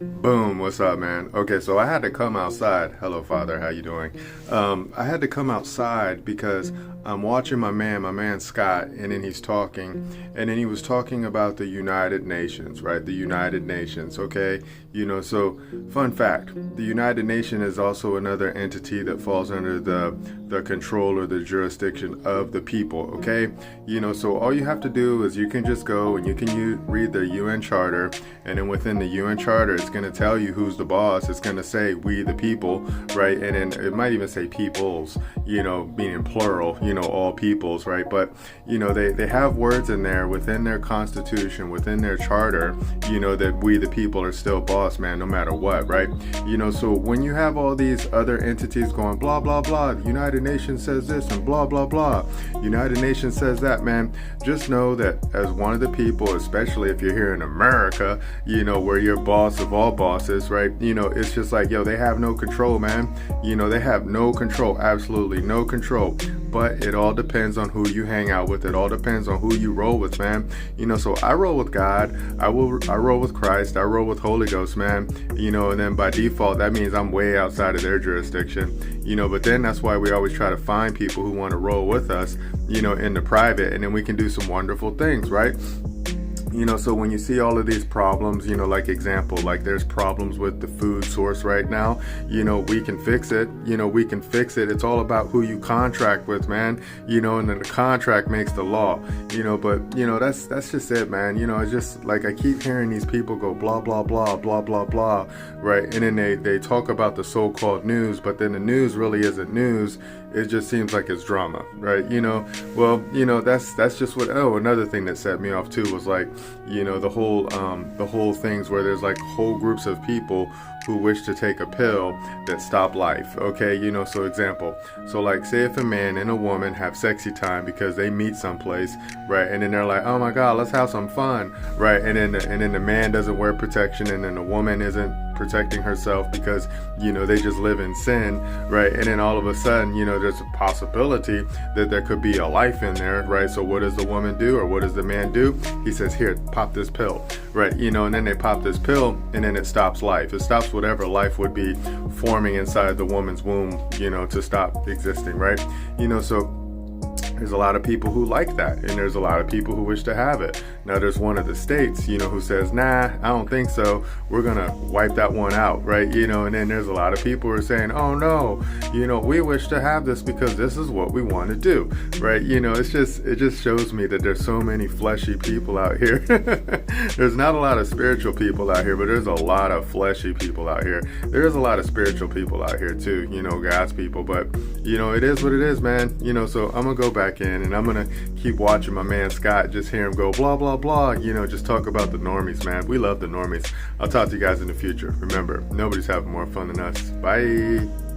Boom, what's up, man? Okay, so I had to come outside. Hello, Father, how you doing? I had to come outside because I'm watching my man Scott, and then he's talking, and then he was talking about the United Nations, right? The United Nations, okay? So fun fact, the United Nations is also another entity that falls under the control or the jurisdiction of the people, okay? So all you have to do is you can just go and you can read the UN Charter, and then within the UN Charter, it's going to tell you who's the boss. It's going to say we the people, right? And then it might even say peoples, meaning plural, all peoples, right? But they have words in there within their constitution, within their charter, that we the people are still boss, man, no matter what, right? So when you have all these other entities going blah blah blah, the United Nations says this and blah blah blah, United Nations says that, man, just know that as one of the people, especially if you're here in America, where you're boss of all bosses, right? It's just like, they have no control, man. They have no control, absolutely no control. But it all depends on who you hang out with. It all depends on who you roll with, man. So I roll with God. I roll with Christ. I roll with Holy Ghost, man. And then by default, that means I'm way outside of their jurisdiction. But then that's why we always try to find people who want to roll with us, in the private, and then we can do some wonderful things, right? So when you see all of these problems, like example, like there's problems with the food source right now, we can fix it, we can fix it. It's all about who you contract with, man, and then the contract makes the law, but that's just it, man. It's just like I keep hearing these people go blah, blah, blah, blah, blah, blah, right? And then they talk about the so-called news, but then the news really isn't news. It just seems like it's drama, right? That's just what, another thing that set me off too was like, the whole things where there's like whole groups of people who wish to take a pill that stop life, okay? So example, so like say if a man and a woman have sexy time because they meet someplace, right? And then they're like, oh my God, let's have some fun, right? And then the man doesn't wear protection, and then the woman isn't protecting herself because they just live in sin, right? And then all of a sudden there's a possibility that there could be a life in there, right? So what does the woman do, or what does the man do? He says, here, pop this pill, right? And then they pop this pill, and then it stops life. It stops whatever life would be forming inside the woman's womb, to stop existing, right? So there's a lot of people who like that, and there's a lot of people who wish to have it. Now there's one of the states, who says, nah, I don't think so. We're gonna wipe that one out, right? And then there's a lot of people who are saying, oh no, we wish to have this because this is what we want to do, right? It just shows me that there's so many fleshy people out here. There's not a lot of spiritual people out here, but there's a lot of fleshy people out here. There's a lot of spiritual people out here too, God's people, but it is what it is, man. So I'm gonna go back in, and I'm gonna keep watching my man Scott, just hear him go blah blah blah, just talk about the normies, man. We love the normies. I'll talk to you guys in the future. Remember, nobody's having more fun than us. Bye.